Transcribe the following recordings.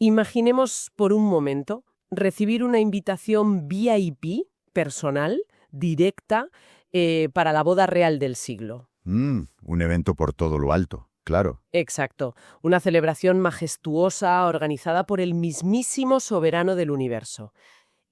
Imaginemos por un momento recibir una invitación VIP, personal, directa, para la boda real del siglo. Un evento por todo lo alto, claro. Exacto, una celebración majestuosa organizada por el mismísimo soberano del universo.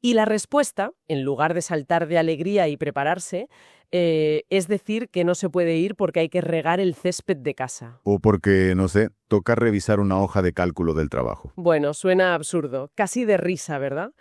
Y la respuesta, en lugar de saltar de alegría y prepararse, es decir que no se puede ir porque hay que regar el césped de casa. O porque, no sé, toca revisar una hoja de cálculo del trabajo. Bueno, suena absurdo, casi de risa, ¿verdad?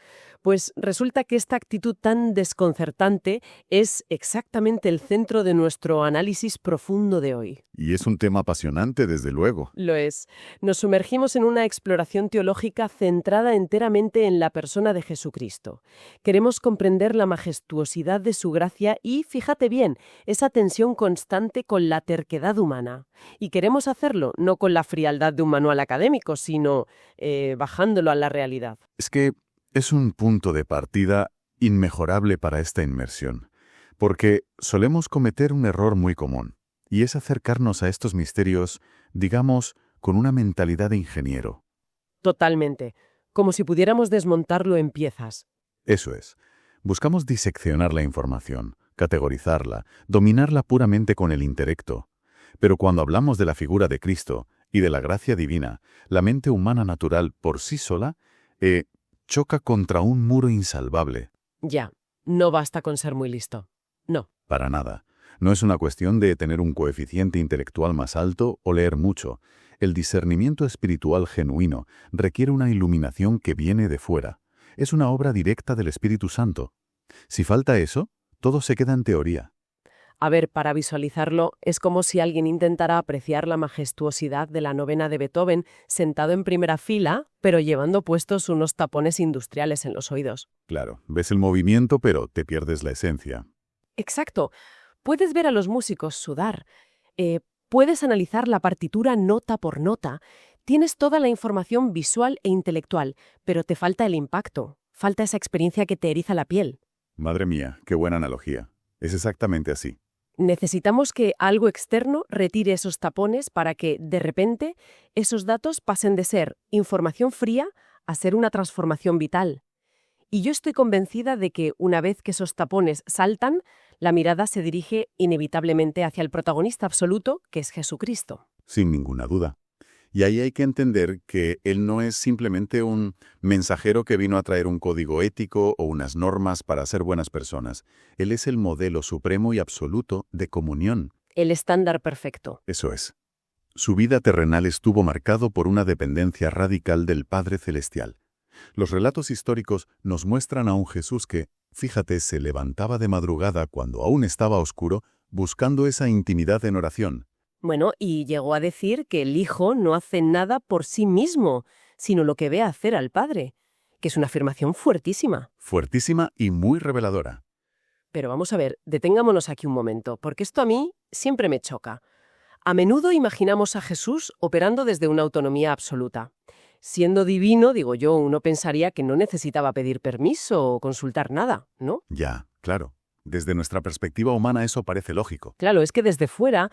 Pues resulta que esta actitud tan desconcertante es exactamente el centro de nuestro análisis profundo de hoy. Y es un tema apasionante, desde luego. Lo es. Nos sumergimos en una exploración teológica centrada enteramente en la persona de Jesucristo. Queremos comprender la majestuosidad de su gracia y, fíjate bien, esa tensión constante con la terquedad humana. Y queremos hacerlo no con la frialdad de un manual académico, sino bajándolo a la realidad. Es que es un punto de partida inmejorable para esta inmersión, porque solemos cometer un error muy común, y es acercarnos a estos misterios, digamos, con una mentalidad de ingeniero. Totalmente. Como si pudiéramos desmontarlo en piezas. Eso es. Buscamos diseccionar la información, categorizarla, dominarla puramente con el intelecto. Pero cuando hablamos de la figura de Cristo y de la gracia divina, la mente humana natural por sí sola choca contra un muro insalvable. Ya, no basta con ser muy listo. No. Para nada. No es una cuestión de tener un coeficiente intelectual más alto o leer mucho. El discernimiento espiritual genuino requiere una iluminación que viene de fuera. Es una obra directa del Espíritu Santo. Si falta eso, todo se queda en teoría. A ver, para visualizarlo, es como si alguien intentara apreciar la majestuosidad de la novena de Beethoven sentado en primera fila, pero llevando puestos unos tapones industriales en los oídos. Claro, ves el movimiento, pero te pierdes la esencia. Exacto. Puedes ver a los músicos sudar. Puedes analizar la partitura nota por nota. Tienes toda la información visual e intelectual, pero te falta el impacto. Falta esa experiencia que te eriza la piel. Madre mía, qué buena analogía. Es exactamente así. Necesitamos que algo externo retire esos tapones para que, de repente, esos datos pasen de ser información fría a ser una transformación vital. Y yo estoy convencida de que, una vez que esos tapones saltan, la mirada se dirige inevitablemente hacia el protagonista absoluto, que es Jesucristo. Sin ninguna duda. Y ahí hay que entender que Él no es simplemente un mensajero que vino a traer un código ético o unas normas para ser buenas personas. Él es el modelo supremo y absoluto de comunión. El estándar perfecto. Eso es. Su vida terrenal estuvo marcado por una dependencia radical del Padre Celestial. Los relatos históricos nos muestran a un Jesús que, fíjate, se levantaba de madrugada cuando aún estaba oscuro, buscando esa intimidad en oración. Bueno, y llegó a decir que el Hijo no hace nada por sí mismo, sino lo que ve hacer al Padre, que es una afirmación fuertísima. Fuertísima y muy reveladora. Pero vamos a ver, detengámonos aquí un momento, porque esto a mí siempre me choca. A menudo imaginamos a Jesús operando desde una autonomía absoluta. Siendo divino, digo yo, uno pensaría que no necesitaba pedir permiso o consultar nada, ¿no? Ya, claro. Desde nuestra perspectiva humana eso parece lógico. Claro, es que desde fuera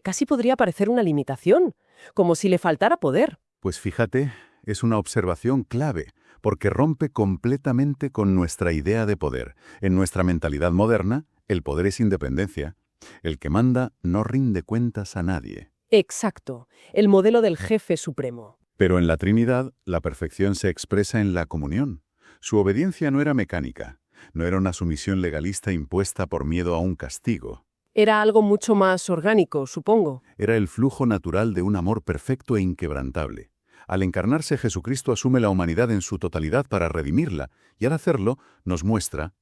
casi podría parecer una limitación, como si le faltara poder. Pues fíjate, es una observación clave, porque rompe completamente con nuestra idea de poder. En nuestra mentalidad moderna, el poder es independencia. El que manda no rinde cuentas a nadie. Exacto, el modelo del jefe supremo. Pero en la Trinidad, la perfección se expresa en la comunión. Su obediencia no era mecánica, no era una sumisión legalista impuesta por miedo a un castigo. Era algo mucho más orgánico, supongo. Era el flujo natural de un amor perfecto e inquebrantable. Al encarnarse, Jesucristo asume la humanidad en su totalidad para redimirla, y al hacerlo nos muestra,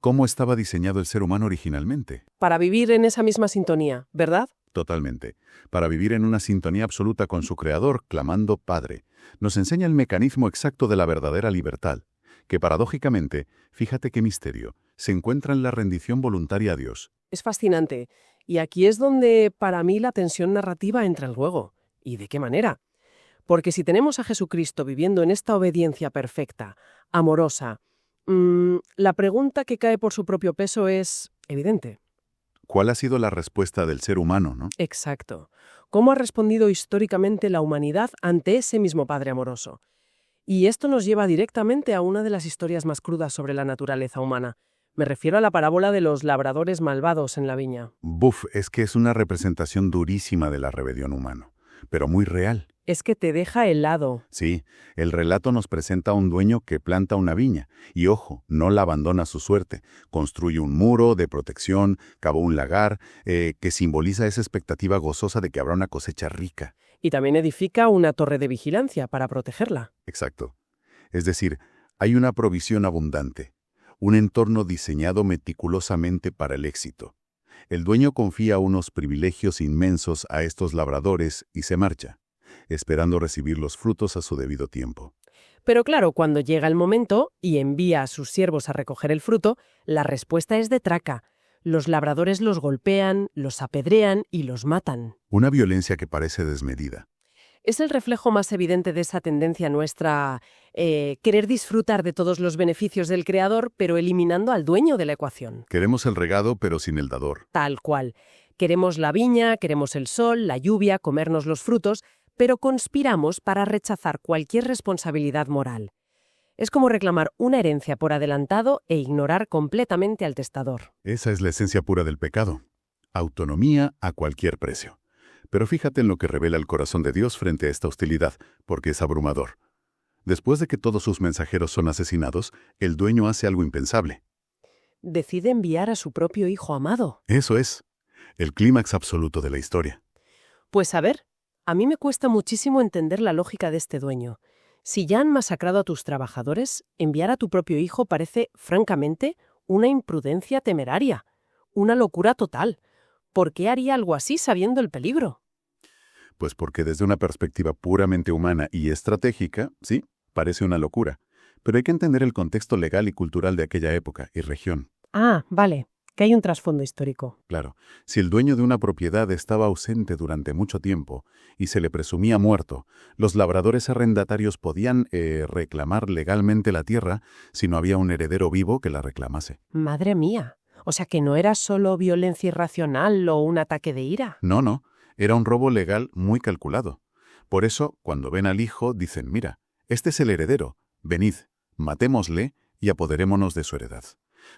cómo estaba diseñado el ser humano originalmente. Para vivir en esa misma sintonía, ¿verdad? Totalmente. Para vivir en una sintonía absoluta con su Creador, clamando Padre. Nos enseña el mecanismo exacto de la verdadera libertad, que paradójicamente, fíjate qué misterio, se encuentra en la rendición voluntaria a Dios. Es fascinante. Y aquí es donde, para mí, la tensión narrativa entra en juego. ¿Y de qué manera? Porque si tenemos a Jesucristo viviendo en esta obediencia perfecta, amorosa, la pregunta que cae por su propio peso es evidente. ¿Cuál ha sido la respuesta del ser humano, no? Exacto. ¿Cómo ha respondido históricamente la humanidad ante ese mismo Padre amoroso? Y esto nos lleva directamente a una de las historias más crudas sobre la naturaleza humana. Me refiero a la parábola de los labradores malvados en la viña. Buf, es que es una representación durísima de la rebelión humana, pero muy real. Es que te deja helado. Sí, el relato nos presenta a un dueño que planta una viña, y ojo, no la abandona a su suerte. Construye un muro de protección, cavó un lagar, que simboliza esa expectativa gozosa de que habrá una cosecha rica. Y también edifica una torre de vigilancia para protegerla. Exacto. Es decir, hay una provisión abundante, un entorno diseñado meticulosamente para el éxito. El dueño confía unos privilegios inmensos a estos labradores y se marcha, esperando recibir los frutos a su debido tiempo. Pero claro, cuando llega el momento y envía a sus siervos a recoger el fruto, la respuesta es de traca. Los labradores los golpean, los apedrean y los matan. Una violencia que parece desmedida. Es el reflejo más evidente de esa tendencia nuestra querer disfrutar de todos los beneficios del creador, pero eliminando al dueño de la ecuación. Queremos el regado, pero sin el dador. Tal cual. Queremos la viña, queremos el sol, la lluvia, comernos los frutos, pero conspiramos para rechazar cualquier responsabilidad moral. Es como reclamar una herencia por adelantado e ignorar completamente al testador. Esa es la esencia pura del pecado. Autonomía a cualquier precio. Pero fíjate en lo que revela el corazón de Dios frente a esta hostilidad, porque es abrumador. Después de que todos sus mensajeros son asesinados, el dueño hace algo impensable. Decide enviar a su propio hijo amado. Eso es, el clímax absoluto de la historia. Pues a ver, a mí me cuesta muchísimo entender la lógica de este dueño. Si ya han masacrado a tus trabajadores, enviar a tu propio hijo parece, francamente, una imprudencia temeraria, una locura total. ¿Por qué haría algo así sabiendo el peligro? Pues porque desde una perspectiva puramente humana y estratégica, sí, parece una locura. Pero hay que entender el contexto legal y cultural de aquella época y región. Ah, vale, que hay un trasfondo histórico. Claro, si el dueño de una propiedad estaba ausente durante mucho tiempo y se le presumía muerto, los labradores arrendatarios podían reclamar legalmente la tierra si no había un heredero vivo que la reclamase. Madre mía, o sea que no era solo violencia irracional o un ataque de ira. No, era un robo legal muy calculado. Por eso, cuando ven al hijo, dicen, mira, este es el heredero, venid, matémosle y apoderémonos de su heredad.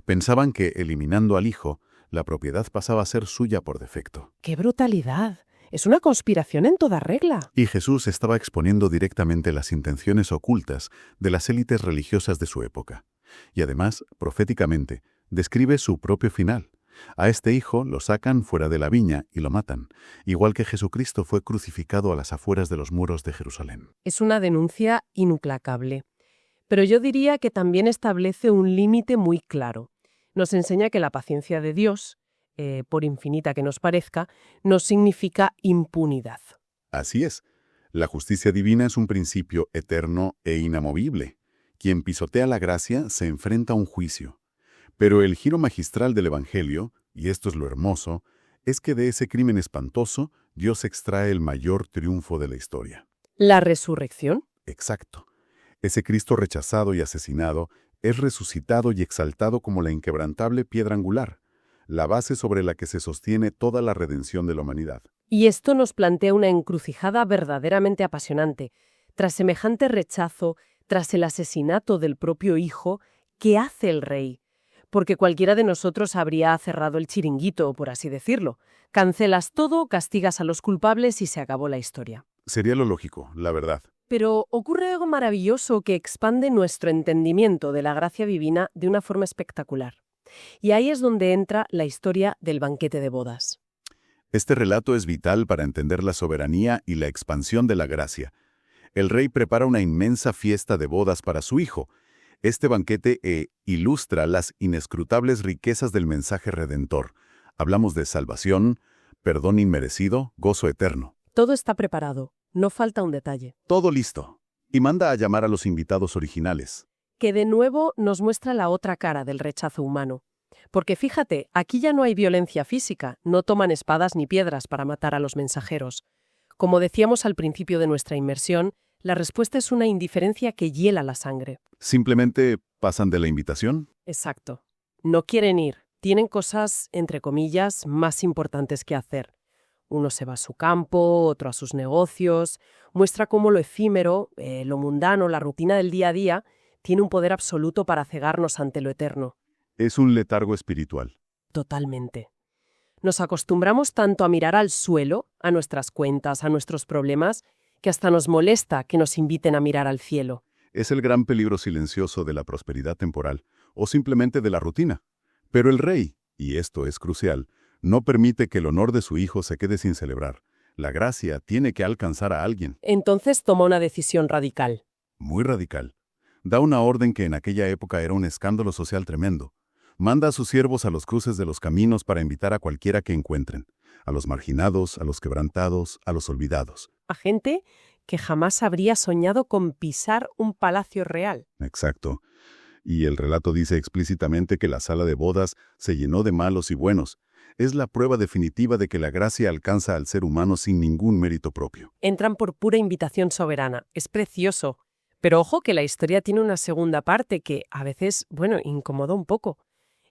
Pensaban que, eliminando al hijo, la propiedad pasaba a ser suya por defecto. ¡Qué brutalidad! Es una conspiración en toda regla. Y Jesús estaba exponiendo directamente las intenciones ocultas de las élites religiosas de su época. Y además, proféticamente, describe su propio final. A este hijo lo sacan fuera de la viña y lo matan, igual que Jesucristo fue crucificado a las afueras de los muros de Jerusalén. Es una denuncia implacable. Pero yo diría que también establece un límite muy claro. Nos enseña que la paciencia de Dios, por infinita que nos parezca, no significa impunidad. Así es. La justicia divina es un principio eterno e inamovible. Quien pisotea la gracia se enfrenta a un juicio. Pero el giro magistral del Evangelio, y esto es lo hermoso, es que de ese crimen espantoso Dios extrae el mayor triunfo de la historia. ¿La resurrección? Exacto. Ese Cristo rechazado y asesinado es resucitado y exaltado como la inquebrantable piedra angular, la base sobre la que se sostiene toda la redención de la humanidad. Y esto nos plantea una encrucijada verdaderamente apasionante. Tras semejante rechazo, tras el asesinato del propio hijo, ¿qué hace el rey? Porque cualquiera de nosotros habría cerrado el chiringuito, por así decirlo. Cancelas todo, castigas a los culpables y se acabó la historia. Sería lo lógico, la verdad. Pero ocurre algo maravilloso que expande nuestro entendimiento de la gracia divina de una forma espectacular. Y ahí es donde entra la historia del banquete de bodas. Este relato es vital para entender la soberanía y la expansión de la gracia. El rey prepara una inmensa fiesta de bodas para su hijo. Este banquete ilustra las inescrutables riquezas del mensaje redentor. Hablamos de salvación, perdón inmerecido, gozo eterno. Todo está preparado, no falta un detalle. Todo listo. Y manda a llamar a los invitados originales. Que de nuevo nos muestra la otra cara del rechazo humano. Porque fíjate, aquí ya no hay violencia física, no toman espadas ni piedras para matar a los mensajeros. Como decíamos al principio de nuestra inmersión, la respuesta es una indiferencia que hiela la sangre. ¿Simplemente pasan de la invitación? Exacto. No quieren ir, tienen cosas, entre comillas, más importantes que hacer. Uno se va a su campo, otro a sus negocios. Muestra cómo lo efímero, lo mundano, la rutina del día a día, tiene un poder absoluto para cegarnos ante lo eterno. Es un letargo espiritual. Totalmente. Nos acostumbramos tanto a mirar al suelo, a nuestras cuentas, a nuestros problemas, que hasta nos molesta que nos inviten a mirar al cielo. Es el gran peligro silencioso de la prosperidad temporal o simplemente de la rutina. Pero el rey, y esto es crucial, no permite que el honor de su hijo se quede sin celebrar. La gracia tiene que alcanzar a alguien. Entonces toma una decisión radical. Muy radical. Da una orden que en aquella época era un escándalo social tremendo. Manda a sus siervos a los cruces de los caminos para invitar a cualquiera que encuentren. A los marginados, a los quebrantados, a los olvidados. A gente que jamás habría soñado con pisar un palacio real. Exacto. Y el relato dice explícitamente que la sala de bodas se llenó de malos y buenos. Es la prueba definitiva de que la gracia alcanza al ser humano sin ningún mérito propio. Entran por pura invitación soberana. Es precioso. Pero ojo que la historia tiene una segunda parte que a veces, incomoda un poco.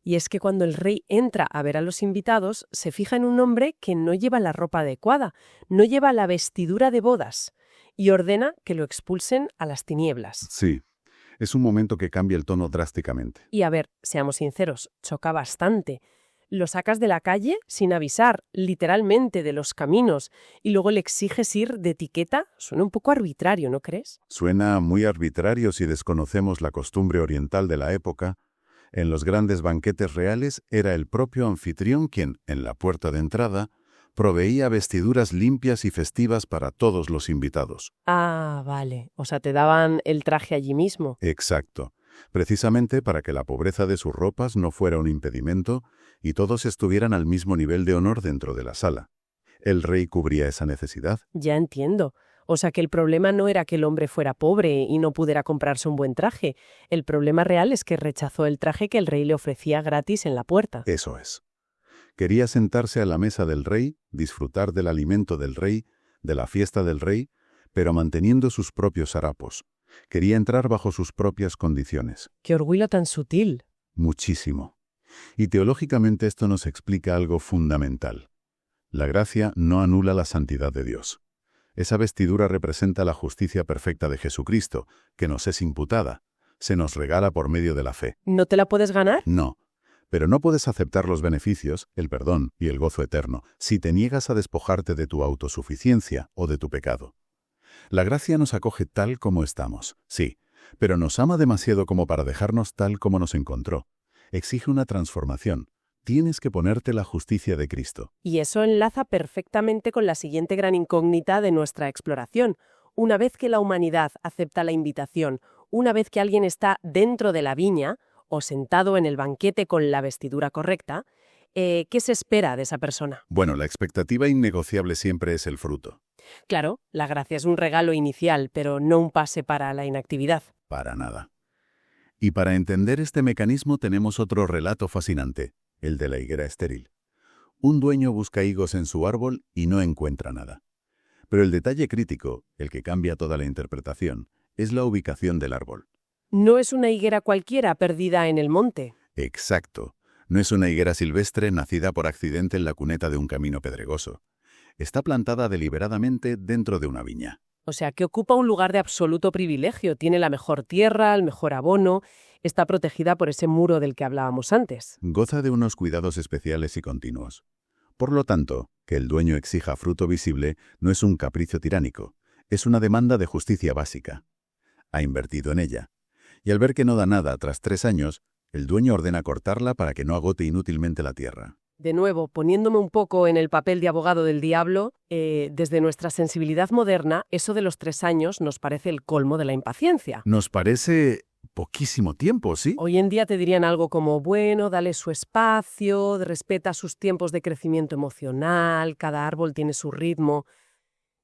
Y es que cuando el rey entra a ver a los invitados, se fija en un hombre que no lleva la ropa adecuada, no lleva la vestidura de bodas, y ordena que lo expulsen a las tinieblas. Sí, es un momento que cambia el tono drásticamente. Y a ver, seamos sinceros, choca bastante. Lo sacas de la calle sin avisar, literalmente de los caminos, y luego le exiges ir de etiqueta. Suena un poco arbitrario, ¿no crees? Suena muy arbitrario si desconocemos la costumbre oriental de la época. En los grandes banquetes reales era el propio anfitrión quien, en la puerta de entrada, proveía vestiduras limpias y festivas para todos los invitados. Ah, vale. O sea, te daban el traje allí mismo. Exacto. Precisamente para que la pobreza de sus ropas no fuera un impedimento y todos estuvieran al mismo nivel de honor dentro de la sala. El rey cubría esa necesidad. Ya entiendo. O sea que el problema no era que el hombre fuera pobre y no pudiera comprarse un buen traje. El problema real es que rechazó el traje que el rey le ofrecía gratis en la puerta. Eso es. Quería sentarse a la mesa del rey, disfrutar del alimento del rey, de la fiesta del rey, pero manteniendo sus propios harapos. Quería entrar bajo sus propias condiciones. ¡Qué orgullo tan sutil! Muchísimo. Y teológicamente esto nos explica algo fundamental. La gracia no anula la santidad de Dios. Esa vestidura representa la justicia perfecta de Jesucristo, que nos es imputada. Se nos regala por medio de la fe. ¿No te la puedes ganar? No. Pero no puedes aceptar los beneficios, el perdón y el gozo eterno si te niegas a despojarte de tu autosuficiencia o de tu pecado. La gracia nos acoge tal como estamos, sí, pero nos ama demasiado como para dejarnos tal como nos encontró. Exige una transformación. Tienes que ponerte la justicia de Cristo. Y eso enlaza perfectamente con la siguiente gran incógnita de nuestra exploración. Una vez que la humanidad acepta la invitación, una vez que alguien está dentro de la viña o sentado en el banquete con la vestidura correcta, ¿qué se espera de esa persona? Bueno, la expectativa innegociable siempre es el fruto. Claro, la gracia es un regalo inicial, pero no un pase para la inactividad. Para nada. Y para entender este mecanismo tenemos otro relato fascinante, el de la higuera estéril. Un dueño busca higos en su árbol y no encuentra nada. Pero el detalle crítico, el que cambia toda la interpretación, es la ubicación del árbol. No es una higuera cualquiera perdida en el monte. Exacto. No es una higuera silvestre nacida por accidente en la cuneta de un camino pedregoso. Está plantada deliberadamente dentro de una viña. O sea, que ocupa un lugar de absoluto privilegio. Tiene la mejor tierra, el mejor abono. Está protegida por ese muro del que hablábamos antes. Goza de unos cuidados especiales y continuos. Por lo tanto, que el dueño exija fruto visible no es un capricho tiránico. Es una demanda de justicia básica. Ha invertido en ella. Y al ver que no da nada tras 3 años, el dueño ordena cortarla para que no agote inútilmente la tierra. De nuevo, poniéndome un poco en el papel de abogado del diablo, desde nuestra sensibilidad moderna, eso de los 3 años nos parece el colmo de la impaciencia. Nos parece poquísimo tiempo, ¿sí? Hoy en día te dirían algo como, bueno, dale su espacio, respeta sus tiempos de crecimiento emocional, cada árbol tiene su ritmo.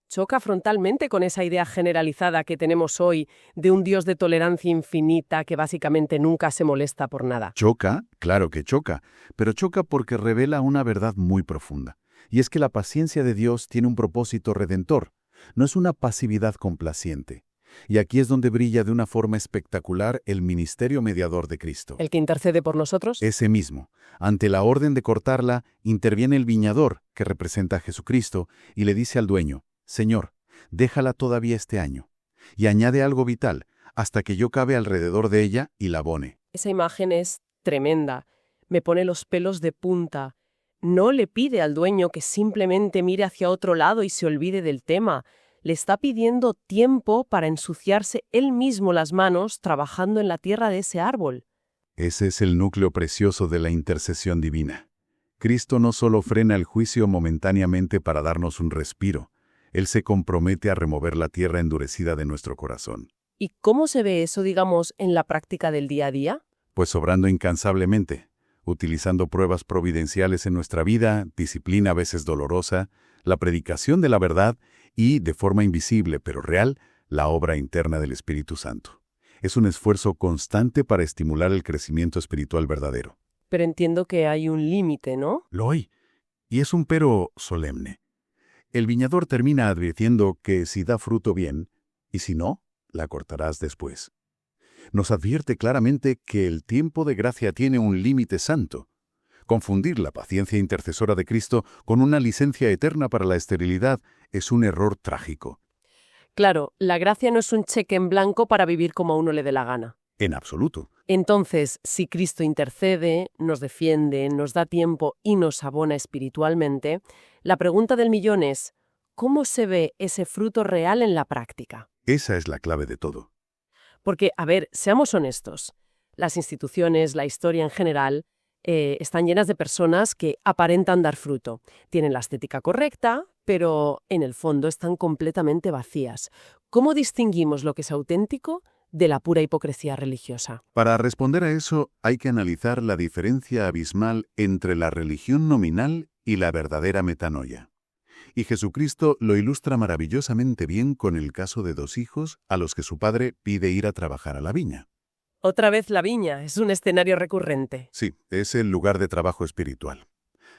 Choca frontalmente con esa idea generalizada que tenemos hoy de un Dios de tolerancia infinita que básicamente nunca se molesta por nada. Choca, claro que choca, pero choca porque revela una verdad muy profunda. Y es que la paciencia de Dios tiene un propósito redentor. No es una pasividad complaciente. Y aquí es donde brilla de una forma espectacular el ministerio mediador de Cristo. ¿El que intercede por nosotros? Ese mismo. Ante la orden de cortarla, interviene el viñador, que representa a Jesucristo, y le dice al dueño, «Señor, déjala todavía este año». Y añade algo vital, hasta que yo cabe alrededor de ella y la abone. Esa imagen es tremenda. Me pone los pelos de punta. No le pide al dueño que simplemente mire hacia otro lado y se olvide del tema. Le está pidiendo tiempo para ensuciarse él mismo las manos trabajando en la tierra de ese árbol. Ese es el núcleo precioso de la intercesión divina. Cristo no solo frena el juicio momentáneamente para darnos un respiro, Él se compromete a remover la tierra endurecida de nuestro corazón. ¿Y cómo se ve eso, digamos, en la práctica del día a día? Pues obrando incansablemente, utilizando pruebas providenciales en nuestra vida, disciplina a veces dolorosa, la predicación de la verdad y, de forma invisible pero real, la obra interna del Espíritu Santo. Es un esfuerzo constante para estimular el crecimiento espiritual verdadero. Pero entiendo que hay un límite, ¿no? Lo hay. Y es un pero solemne. El viñador termina advirtiendo que si da fruto bien, y si no, la cortarás después. Nos advierte claramente que el tiempo de gracia tiene un límite santo. Confundir la paciencia intercesora de Cristo con una licencia eterna para la esterilidad es un error trágico. Claro, la gracia no es un cheque en blanco para vivir como a uno le dé la gana. En absoluto. Entonces, si Cristo intercede, nos defiende, nos da tiempo y nos abona espiritualmente, la pregunta del millón es, ¿cómo se ve ese fruto real en la práctica? Esa es la clave de todo. Porque, a ver, seamos honestos, las instituciones, la historia en general, están llenas de personas que aparentan dar fruto. Tienen la estética correcta, pero en el fondo están completamente vacías. ¿Cómo distinguimos lo que es auténtico de la pura hipocresía religiosa? Para responder a eso hay que analizar la diferencia abismal entre la religión nominal y la verdadera metanoia. Y Jesucristo lo ilustra maravillosamente bien con el caso de dos hijos a los que su padre pide ir a trabajar a la viña. Otra vez la viña, es un escenario recurrente. Sí, es el lugar de trabajo espiritual.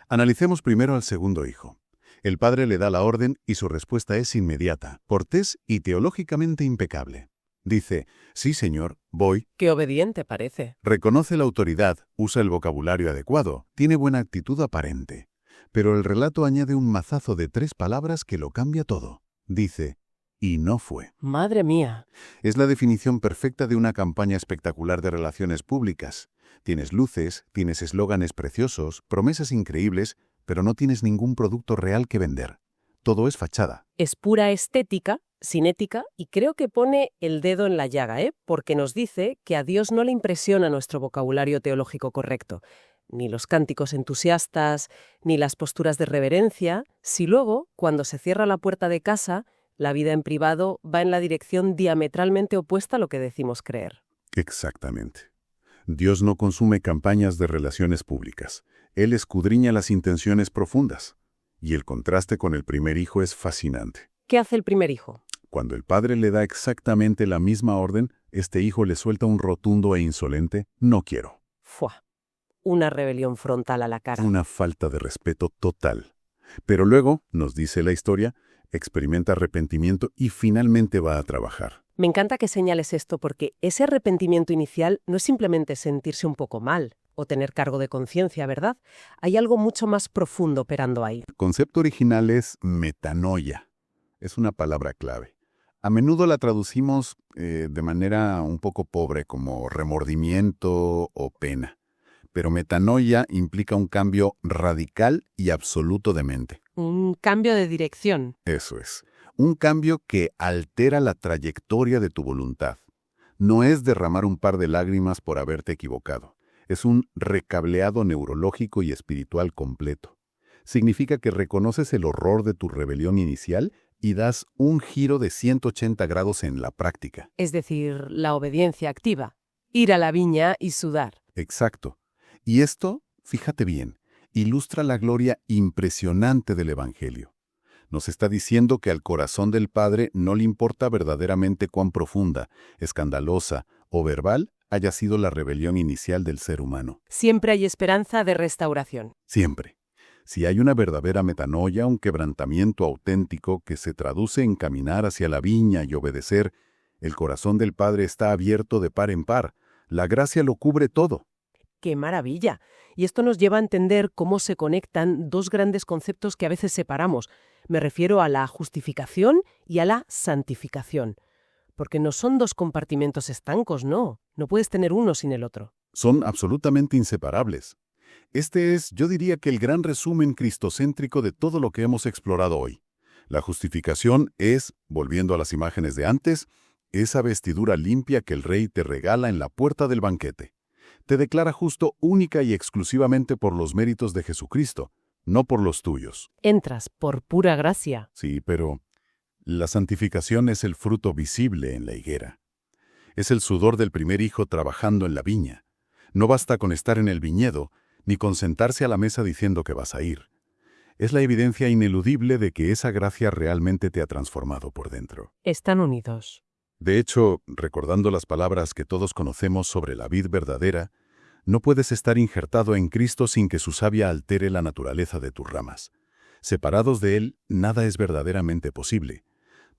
Analicemos primero al segundo hijo. El padre le da la orden y su respuesta es inmediata, cortés y teológicamente impecable. Dice, sí señor, voy. Qué obediente parece. Reconoce la autoridad, usa el vocabulario adecuado, tiene buena actitud aparente. Pero el relato añade un mazazo de 3 palabras que lo cambia todo. Dice, y no fue. Madre mía. Es la definición perfecta de una campaña espectacular de relaciones públicas. Tienes luces, tienes eslóganes preciosos, promesas increíbles, pero no tienes ningún producto real que vender. Todo es fachada. Es pura estética, sin ética, y creo que pone el dedo en la llaga, porque nos dice que a Dios no le impresiona nuestro vocabulario teológico correcto, ni los cánticos entusiastas, ni las posturas de reverencia, si luego, cuando se cierra la puerta de casa, la vida en privado va en la dirección diametralmente opuesta a lo que decimos creer. Exactamente. Dios no consume campañas de relaciones públicas. Él escudriña las intenciones profundas. Y el contraste con el primer hijo es fascinante. ¿Qué hace el primer hijo? Cuando el padre le da exactamente la misma orden, este hijo le suelta un rotundo e insolente «no quiero». ¡Fua! Una rebelión frontal a la cara. Una falta de respeto total. Pero luego, nos dice la historia, experimenta arrepentimiento y finalmente va a trabajar. Me encanta que señales esto porque ese arrepentimiento inicial no es simplemente sentirse un poco mal o tener cargo de conciencia, ¿verdad? Hay algo mucho más profundo operando ahí. El concepto original es metanoia. Es una palabra clave. A menudo la traducimos de manera un poco pobre como remordimiento o pena. Pero metanoia implica un cambio radical y absoluto de mente. Un cambio de dirección. Eso es. Un cambio que altera la trayectoria de tu voluntad. No es derramar un par de lágrimas por haberte equivocado. Es un recableado neurológico y espiritual completo. Significa que reconoces el horror de tu rebelión inicial y das un giro de 180 grados en la práctica. Es decir, la obediencia activa. Ir a la viña y sudar. Exacto. Y esto, fíjate bien, ilustra la gloria impresionante del Evangelio. Nos está diciendo que al corazón del Padre no le importa verdaderamente cuán profunda, escandalosa o verbal haya sido la rebelión inicial del ser humano. Siempre hay esperanza de restauración. Siempre. Si hay una verdadera metanoia, un quebrantamiento auténtico que se traduce en caminar hacia la viña y obedecer, El corazón del Padre está abierto de par en par. La gracia lo cubre todo. ¡Qué maravilla! Y esto nos lleva a entender cómo se conectan dos grandes conceptos que a veces separamos. Me refiero a la justificación y a la santificación. Porque no son dos compartimentos estancos, no. No puedes tener uno sin el otro. Son absolutamente inseparables. Este es, yo diría que el gran resumen cristocéntrico de todo lo que hemos explorado hoy. La justificación es, volviendo a las imágenes de antes, esa vestidura limpia que el Rey te regala en la puerta del banquete. Te declara justo única y exclusivamente por los méritos de Jesucristo, no por los tuyos. Entras por pura gracia. Sí, pero la santificación es el fruto visible en la higuera. Es el sudor del primer hijo trabajando en la viña. No basta con estar en el viñedo, ni con sentarse a la mesa diciendo que vas a ir. Es la evidencia ineludible de que esa gracia realmente te ha transformado por dentro. Están unidos. De hecho, recordando las palabras que todos conocemos sobre la vid verdadera, no puedes estar injertado en Cristo sin que su savia altere la naturaleza de tus ramas. Separados de Él, nada es verdaderamente posible.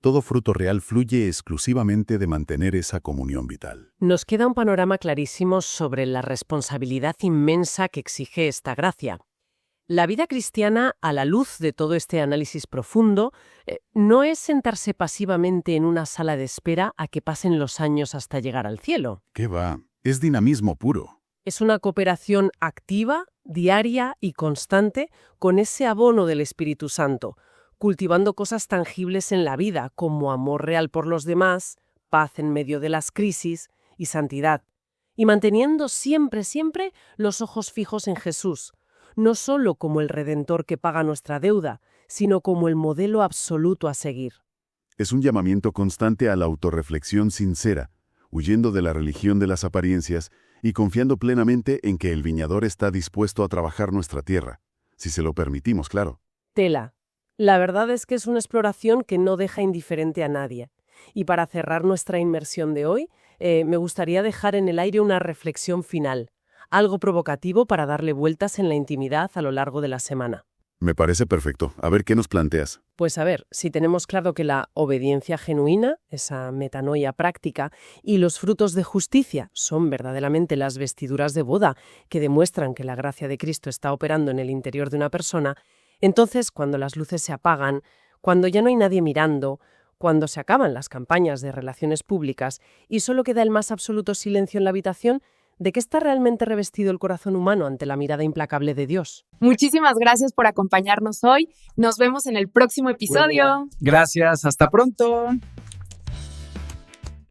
Todo fruto real fluye exclusivamente de mantener esa comunión vital. Nos queda un panorama clarísimo sobre la responsabilidad inmensa que exige esta gracia. La vida cristiana, a la luz de todo este análisis profundo, no es sentarse pasivamente en una sala de espera a que pasen los años hasta llegar al cielo. ¿Qué va? Es dinamismo puro. Es una cooperación activa, diaria y constante con ese abono del Espíritu Santo, cultivando cosas tangibles en la vida como amor real por los demás, paz en medio de las crisis y santidad, y manteniendo siempre los ojos fijos en Jesús, no solo como el Redentor que paga nuestra deuda, sino como el modelo absoluto a seguir. Es un llamamiento constante a la autorreflexión sincera, huyendo de la religión de las apariencias y confiando plenamente en que el viñador está dispuesto a trabajar nuestra tierra, si se lo permitimos, claro. Tela. La verdad es que es una exploración que no deja indiferente a nadie. Y para cerrar nuestra inmersión de hoy, me gustaría dejar en el aire una reflexión final, algo provocativo para darle vueltas en la intimidad a lo largo de la semana. Me parece perfecto. A ver, ¿qué nos planteas? Pues a ver, si tenemos claro que la obediencia genuina, esa metanoia práctica, y los frutos de justicia son verdaderamente las vestiduras de boda que demuestran que la gracia de Cristo está operando en el interior de una persona, entonces cuando las luces se apagan, cuando ya no hay nadie mirando, cuando se acaban las campañas de relaciones públicas y solo queda el más absoluto silencio en la habitación, ¿de qué está realmente revestido el corazón humano ante la mirada implacable de Dios? Muchísimas gracias por acompañarnos hoy. Nos vemos en el próximo episodio. Gracias, hasta pronto.